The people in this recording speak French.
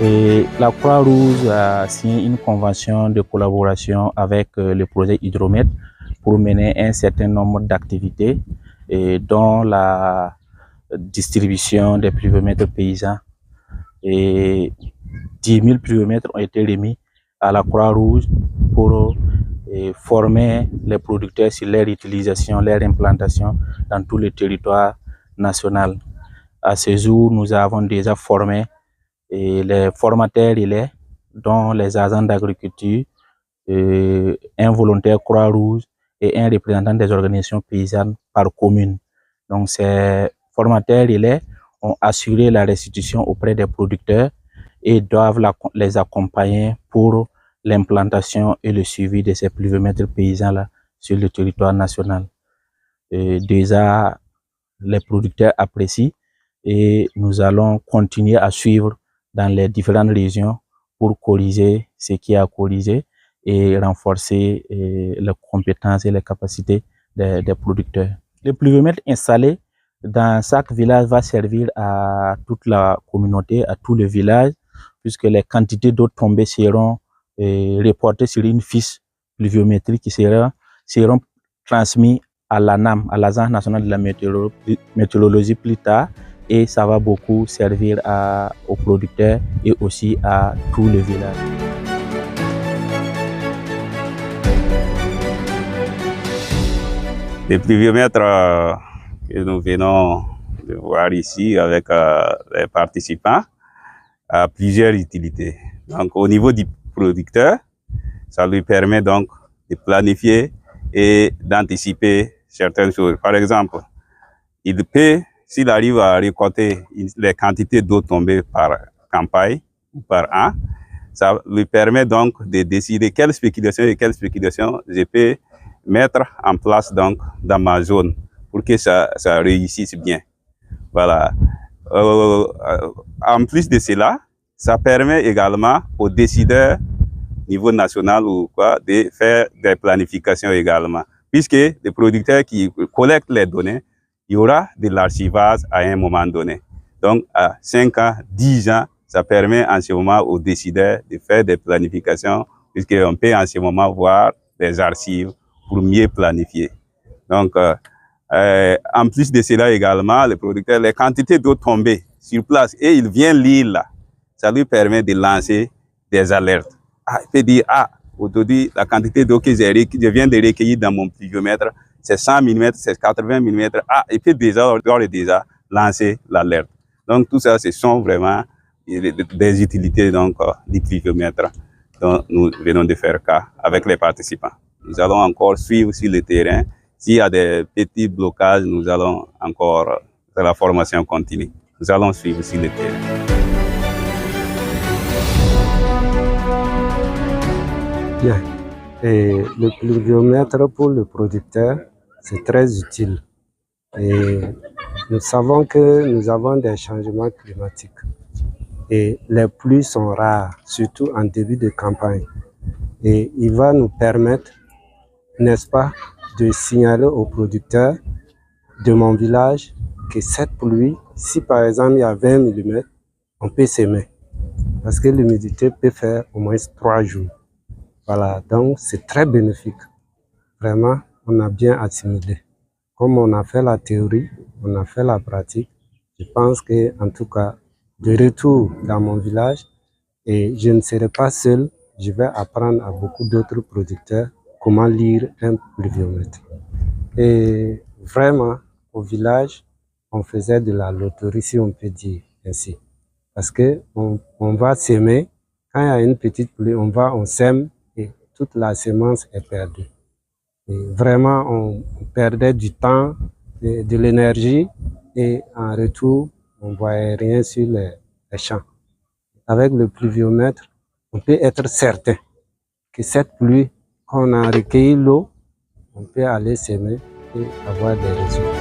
Et la Croix-Rouge a signé une convention de collaboration avec le projet Hydromètre pour mener un certain nombre d'activités, dont la distribution des pluviomètres paysans. Et 10 000 pluviomètres ont été remis à la Croix-Rouge pour former les producteurs sur leur utilisation, leur implantation dans tout le territoire national. À ce jour, nous avons déjà formé les formateurs relais, dont les agents d'agriculture, un volontaire Croix-Rouge et un représentant des organisations paysannes par commune. Donc ces formateurs relais ont assuré la restitution auprès des producteurs et doivent les accompagner pour l'implantation et le suivi de ces pluviomètres paysans-là sur le territoire national. Déjà, les producteurs apprécient et nous allons continuer à suivre dans les différentes régions pour corriger ce qui a corrigé et renforcer les compétences et les capacités des producteurs. Le pluviomètre installé dans chaque village va servir à toute la communauté, à tout le village, puisque les quantités d'eau tombée seront reportées sur une fiche pluviométrique qui seront transmises à l'ANAM, à l'Agence nationale de la météorologie plus tard, et ça va beaucoup servir aux producteurs et aussi à tout le village. Les pluviomètres que nous venons de voir ici avec les participants a plusieurs utilités. Donc au niveau du producteur, ça lui permet donc de planifier et d'anticiper certaines choses. Par exemple, il peut, s'il arrive à récolter les quantités d'eau tombées par campagne ou par an, ça lui permet donc de décider quelle spéculation je peux mettre en place donc dans ma zone pour que ça réussisse bien. Voilà. En plus de cela, ça permet également aux décideurs niveau national ou quoi de faire des planifications également, puisque les producteurs qui collectent les données, il y aura de l'archivage à un moment donné. Donc, à 5 ans, 10 ans, ça permet en ce moment aux décideurs de faire des planifications, puisqu'on peut en ce moment voir des archives pour mieux planifier. Donc, en plus de cela également, le producteur, les quantités d'eau tombées sur place, et il vient lire là, ça lui permet de lancer des alertes. Il peut dire, aujourd'hui, la quantité d'eau que je viens de recueillir dans mon pluviomètre, c'est 100 mm, c'est 80 mm. Il peut déjà lancer l'alerte. Donc, tout ça, ce sont vraiment des utilités donc, du pluviomètre dont nous venons de faire cas avec les participants. Nous allons encore suivre sur le terrain. S'il y a des petits blocages, nous allons encore faire la formation continue. Nous allons suivre sur le terrain. Bien. Et le pluviomètre pour le producteur, c'est très utile. Et nous savons que nous avons des changements climatiques. Et les pluies sont rares, surtout en début de campagne. Et il va nous permettre, n'est-ce pas, de signaler aux producteurs de mon village que cette pluie, si par exemple il y a 20 mm, on peut s'aimer. Parce que l'humidité peut faire au moins 3 jours. Voilà, donc c'est très bénéfique. Vraiment, on a bien assimilé. Comme on a fait la théorie, on a fait la pratique, je pense que, en tout cas, de retour dans mon village, et je ne serai pas seul, je vais apprendre à beaucoup d'autres producteurs comment lire un pluviomètre. Et vraiment, au village, on faisait de la loterie, si on peut dire ainsi. Parce que on va s'aimer, quand il y a une petite pluie, on sème et toute la semence est perdue. Et vraiment, on perdait du temps, de l'énergie et en retour, on ne voyait rien sur les champs. Avec le pluviomètre, on peut être certain que cette pluie, quand on a recueilli l'eau, on peut aller s'aimer et avoir des résultats.